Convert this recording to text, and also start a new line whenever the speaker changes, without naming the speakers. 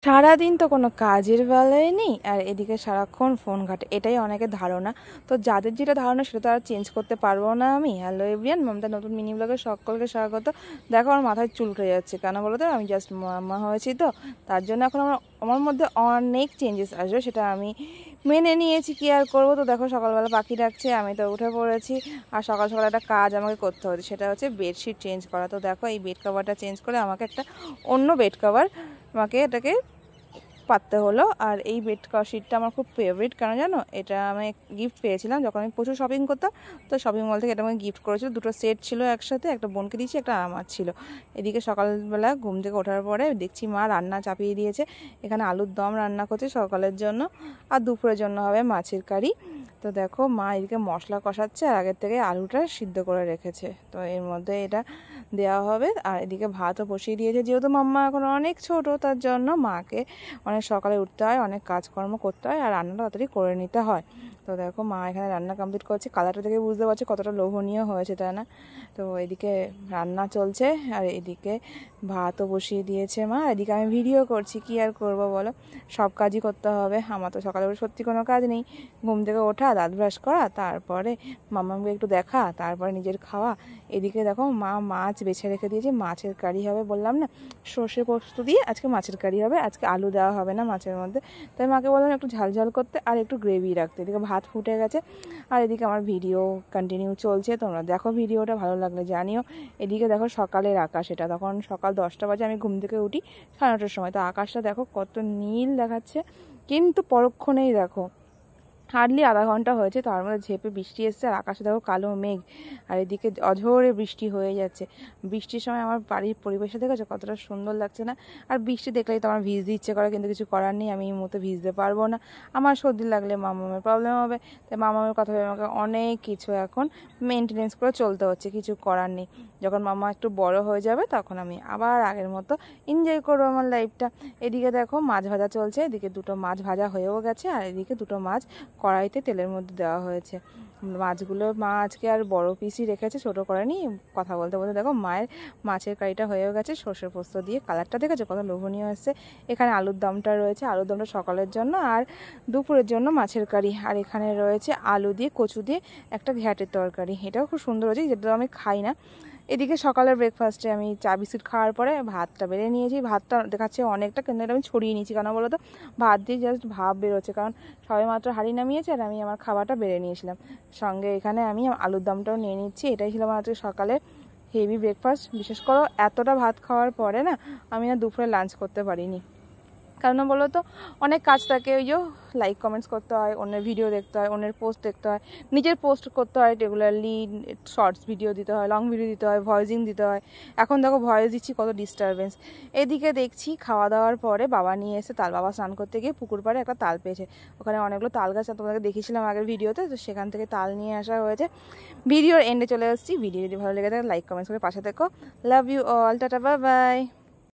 সারাদিন তো কোনো কাজের বেলায় নেই, আর এদিকে সারাক্ষণ ফোন ঘাটে, এটাই অনেকের ধারণা। তো যাদের যেটা ধারণা সেটা তো আর চেঞ্জ করতে পারবো না আমি। হ্যালো এভরিয়ান, মমতা নতুন মিনি ব্লগে সকলকে স্বাগত। দেখো আমার মাথায় চুল উঠে যাচ্ছে, কেন বলো তো? আমি জাস্ট মা হয়েছি তো, তার জন্য এখন আমার মধ্যে অনেক চেঞ্জেস আসবে, সেটা আমি মেনে নিয়েছি। কি আর করবো? তো দেখো সকালবেলা পাখি ডাকছে, আমি তো উঠে পড়েছি। আর সকাল সকাল একটা কাজ আমাকে করতে হচ্ছে, সেটা হচ্ছে বেডশিট চেঞ্জ করা। তো দেখো এই বেড কভারটা চেঞ্জ করে আমাকে একটা অন্য বেড কভার এটাকে পাততে হলো। আর এই বেড শিটটা আমার খুব ফেভারিট, কেন জানো? এটা আমি গিফট পেয়েছিলাম যখন আমি প্রচুর শপিং করতাম। তো শপিং মল থেকে এটা আমাকে গিফট করেছিল। দুটো সেট ছিল একসাথে, একটা বোনকে দিয়েছি, একটা আমার ছিল। এদিকে সকালবেলা ঘুম থেকে ওঠার পরে দেখছি মা রান্না চাপিয়ে দিয়েছে। এখানে আলুর দম রান্না করছে সকালের জন্য, আর দুপুরের জন্য হবে মাছের কারি। তো দেখো মা এদিকে মশলা কষাচ্ছে, আর আগের থেকে আলুটা সিদ্ধ করে রেখেছে। তো এর মধ্যে এটা দেওয়া হবে। আর এদিকে ভাতও বসিয়ে দিয়েছে, যেহেতু মাম্মা এখন অনেক ছোট, তার জন্য মাকে অনেক সকালে উঠতে হয়, অনেক কাজকর্ম করতে হয়, আর রান্নাটা তাড়াতাড়ি করে নিতে হয়। তো দেখো মা এখানে রান্না কমপ্লিট করছে। কালারটা দেখে বুঝতে পারছি কতটা লোভনীয় হয়েছে, তাই না? তো এদিকে রান্না চলছে, আর এদিকে ভাতও বসিয়ে দিয়েছে মা। এদিকে আমি ভিডিও করছি, কি আর করব বলো, সব কাজই করতে হবে। আমার তো সকালে উঠে সত্যি কোনো কাজ নেই। ঘুম থেকে ওঠা, দাঁত ব্রাশ করা, তারপরে মাম্মাকে একটু দেখা, তারপরে নিজের খাওয়া। এদিকে দেখো মা মাছ বেছে রেখে দিয়েছে, মাছের কারি হবে। বললাম না, সর্ষে পোস্ত দিয়ে আজকে মাছের কারি হবে, আজকে আলু দেওয়া হবে না মাছের মধ্যে। তাই মাকে বললাম একটু ঝাল ঝাল করতে আর একটু গ্রেভি রাখতে। এদিকে ভাত ফুটে গেছে, আর এদিকে আমার ভিডিও কন্টিনিউ চলছে। তোমরা দেখো ভিডিওটা, ভালো লাগলে জানিও। এদিকে দেখো সকালের আকাশ, এটা তখন সকাল 10টা বাজে, আমি ঘুম থেকে উঠি 9:30টার সময়। তো আকাশটা দেখো কত নীল দেখাচ্ছে, কিন্তু পরক্ষণেই দেখো হার্ডলি আধা ঘন্টা হয়েছে, তার মধ্যে ঝেঁপে বৃষ্টি এসছে, আর আকাশে দেখো কালো মেঘ, আর এদিকে অঝোরে বৃষ্টি হয়ে যাচ্ছে। বৃষ্টির সময় আমার বাড়ির পরিবেশটা দেখেছো কতটা সুন্দর লাগছে না? আর বৃষ্টি দেখলেই তো আমার ভিজতে ইচ্ছে করে, কিন্তু কিছু করার নেই, আমি এই মুহূর্তে ভিজতে পারবো না। আমার সর্দি লাগলে মামামের প্রবলেম হবে, তাই মামামের কথা ভেবে আমাকে অনেক কিছু এখন মেনটেনেন্স করে চলতে হচ্ছে, কিছু করার নেই। যখন মামা একটু বড় হয়ে যাবে তখন আমি আবার আগের মতো এনজয় করবো আমার লাইফটা। এদিকে দেখো মাছ ভাজা চলছে, এদিকে দুটো মাছ ভাজা হয়েও গেছে, আর এদিকে দুটো মাছ কড়াইতে তেলের মধ্যে দেওয়া হয়েছে। মাছগুলো মা আজকে আর বড় পিসই রেখেছে, ছোটো করেনি। কথা বলতে বলতে দেখো মায়ের মাছের কারিটা হয়েও গেছে সর্ষে পোস্ত দিয়ে। কালারটা দেখেছো কত লোভনীয় এসছে। এখানে আলুর দমটা রয়েছে, আলুর দমটা সকালের জন্য, আর দুপুরের জন্য মাছের কারি। আর এখানে রয়েছে আলু দিয়ে কচু দিয়ে একটা ঘ্যাটের তরকারি, এটাও খুব সুন্দর হয়েছে, যেটা আমি খাই না। এদিকে সকালের ব্রেকফাস্টে আমি চা বিস্কুট খাওয়ার পরে ভাতটা বেড়ে নিয়েছি। ভাতটা দেখাচ্ছে অনেকটা, কিন্তু এটা আমি ছড়িয়ে নিয়েছি, কেন বলো তো? ভাত দিয়ে জাস্ট ভাব বেরোচ্ছে, কারণ সবাই মাত্র হাঁড়ি নামিয়েছে, আর আমি আমার খাবারটা বেড়ে নিয়েছিলাম। সঙ্গে এখানে আমি আলুর দমটাও নিয়ে নিচ্ছি। এটাই ছিল আমার আজকে সকালে হেভি ব্রেকফাস্ট। বিশেষ করে এতটা ভাত খাওয়ার পরে না, আমি না দুপুরে লাঞ্চ করতে পারিনি। কেন বলো তো? অনেক কাজ থাকে, ওই যে লাইক কমেন্টস করতে হয়, অন্যের ভিডিও দেখতে হয়, অন্যের পোস্ট দেখতে হয়, নিজের পোস্ট করতে হয়, রেগুলারলি শর্টস ভিডিও দিতে হয়, লং ভিডিও দিতে হয়, ভয়েসিং দিতে হয়। এখন দেখো ভয়েস দিচ্ছি, কত ডিস্টারবেন্স। এদিকে দেখছি খাওয়া দাওয়ার পরে বাবা নিয়ে এসে বাবা স্নান করতে গিয়ে পুকুর পাড়ে একটা তাল পেয়েছে। ওখানে অনেকগুলো তাল গাছ তোমাদেরকে দেখিয়েছিলাম আগের ভিডিওতে, তো সেখান থেকে তাল নিয়ে আসা হয়েছে। ভিডিওর এন্ডে চলে এসেছি। ভিডিও যদি ভালো লেগে থাকে লাইক কমেন্টস করে পাশে থেকো। Love you all, tata, bye by.